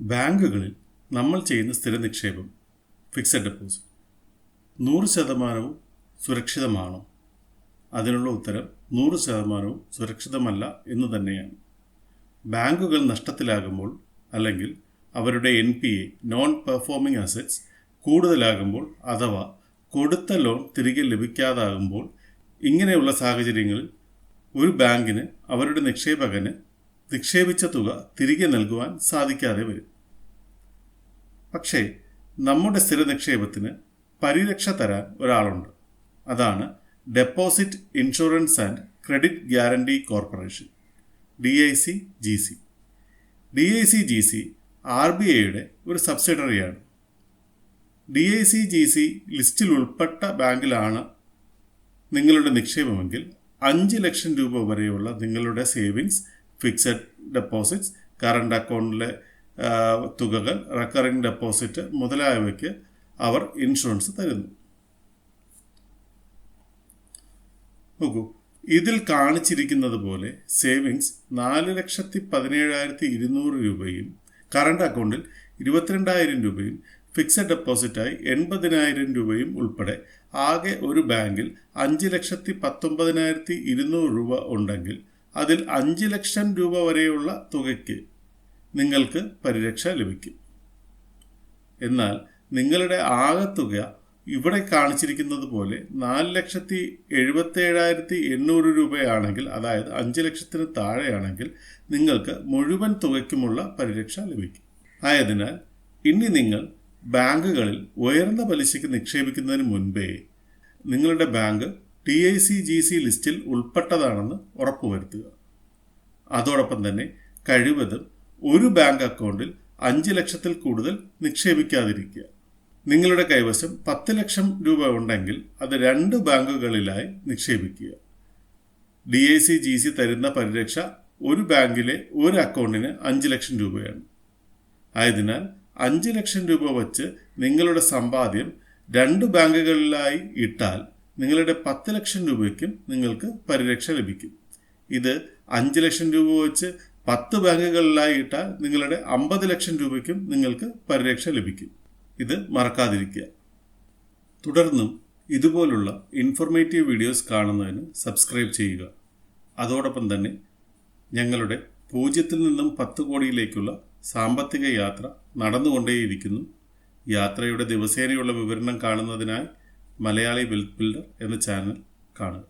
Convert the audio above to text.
ബാങ്കുകളിൽ നമ്മൾ ചെയ്യുന്ന സ്ഥിര നിക്ഷേപം ഫിക്സഡ് ഡെപ്പോസിറ്റ് 100% സുരക്ഷിതമാണോ? അതിനുള്ള ഉത്തരം 100% സുരക്ഷിതമല്ല എന്ന് തന്നെയാണ്. ബാങ്കുകൾ നഷ്ടത്തിലാകുമ്പോൾ അല്ലെങ്കിൽ അവരുടെ NPA നോൺ പെർഫോമിംഗ് അസറ്റ്സ് കൂടുതലാകുമ്പോൾ അഥവാ കൊടുത്ത ലോൺ തിരികെ ലഭിക്കാതാകുമ്പോൾ ഇങ്ങനെയുള്ള സാഹചര്യങ്ങളിൽ ഒരു ബാങ്കിന് അവരുടെ നിക്ഷേപകന് നിക്ഷേപിച്ച തുക തിരികെ നൽകുവാൻ സാധിക്കാതെ വരും. പക്ഷേ നമ്മുടെ സ്ഥിര നിക്ഷേപത്തിന് പരിരക്ഷ തരാൻ ഒരാളുണ്ട്. അതാണ് deposit insurance and credit guarantee corporation, DICGC. DICGC RBIയുടെ ഒരു സബ്സിഡറിയാണ്. DICGC ലിസ്റ്റിൽ ഉൾപ്പെട്ട ബാങ്കിലാണ് നിങ്ങളുടെ നിക്ഷേപമെങ്കിൽ 5 ലക്ഷം രൂപ വരെയുള്ള നിങ്ങളുടെ സേവിങ്സ്, ഫിക്സഡ് ഡെപ്പോസിറ്റ്സ്, കറണ്ട് അക്കൗണ്ടിലെ തുകകൾ, റെക്കറിംഗ് ഡെപ്പോസിറ്റ് മുതലായവയ്ക്ക് അവർ ഇൻഷുറൻസ് തരുന്നു. നോക്കൂ, ഇതിൽ കാണിച്ചിരിക്കുന്നത് പോലെ സേവിങ്സ് 4,17,200 രൂപയും കറണ്ട് അക്കൗണ്ടിൽ 22,000 രൂപയും ഫിക്സഡ് ഡെപ്പോസിറ്റായി 80,000 രൂപയും ഉൾപ്പെടെ ആകെ ഒരു ബാങ്കിൽ 5,19,200 രൂപ ഉണ്ടെങ്കിൽ അതിൽ 5 ലക്ഷം രൂപ വരെയുള്ള തുകയ്ക്ക് നിങ്ങൾക്ക് പരിരക്ഷ ലഭിക്കും. എന്നാൽ നിങ്ങളുടെ ആകെ തുക ഇവിടെ കാണിച്ചിരിക്കുന്നത് പോലെ 4,77,800 രൂപയാണെങ്കിൽ, അതായത് 5 ലക്ഷത്തിന് താഴെയാണെങ്കിൽ നിങ്ങൾക്ക് മുഴുവൻ തുകയ്ക്കുമുള്ള പരിരക്ഷ ലഭിക്കും. ആയതിനാൽ ഇനി നിങ്ങൾ ബാങ്കുകളിൽ ഉയർന്ന പലിശയ്ക്ക് നിക്ഷേപിക്കുന്നതിന് മുൻപേ നിങ്ങളുടെ ബാങ്ക് DICGC ലിസ്റ്റിൽ ഉൾപ്പെട്ടതാണെന്ന് ഉറപ്പുവരുത്തുക. അതോടൊപ്പം തന്നെ കഴിവതും ഒരു ബാങ്ക് അക്കൗണ്ടിൽ 5 ലക്ഷത്തിൽ കൂടുതൽ നിക്ഷേപിക്കാതിരിക്കുക. നിങ്ങളുടെ കൈവശം 10 ലക്ഷം രൂപ ഉണ്ടെങ്കിൽ അത് 2 ബാങ്കുകളിലായി നിക്ഷേപിക്കുക. DICGC തരുന്ന പരിരക്ഷ ഒരു ബാങ്കിലെ ഒരു അക്കൗണ്ടിന് 5 ലക്ഷം രൂപയാണ്. ആയതിനാൽ 5 ലക്ഷം രൂപ വച്ച് നിങ്ങളുടെ സമ്പാദ്യം 2 ബാങ്കുകളിലായി ഇട്ടാൽ നിങ്ങളുടെ 10 ലക്ഷം രൂപയ്ക്കും നിങ്ങൾക്ക് പരിരക്ഷ ലഭിക്കും. ഇത് 5 ലക്ഷം രൂപ വെച്ച് 10 ബാങ്കുകളിലായി ഇട്ടാൽ നിങ്ങളുടെ 50 ലക്ഷം രൂപയ്ക്കും നിങ്ങൾക്ക് പരിരക്ഷ ലഭിക്കും. ഇത് മറക്കാതിരിക്കുക. തുടർന്നും ഇതുപോലുള്ള ഇൻഫോർമേറ്റീവ് വീഡിയോസ് കാണുന്നതിന് സബ്സ്ക്രൈബ് ചെയ്യുക. അതോടൊപ്പം തന്നെ ഞങ്ങളുടെ 0 നിന്നും 10 കോടിയിലേക്കുള്ള സാമ്പത്തിക യാത്ര നടന്നുകൊണ്ടേയിരിക്കുന്നു. യാത്രയുടെ ദിവസേനയുള്ള വിവരണം കാണുന്നതിനായി മലയാളി വെൽത്ത് ബിൽഡർ എന്ന ചാനൽ കാണുക.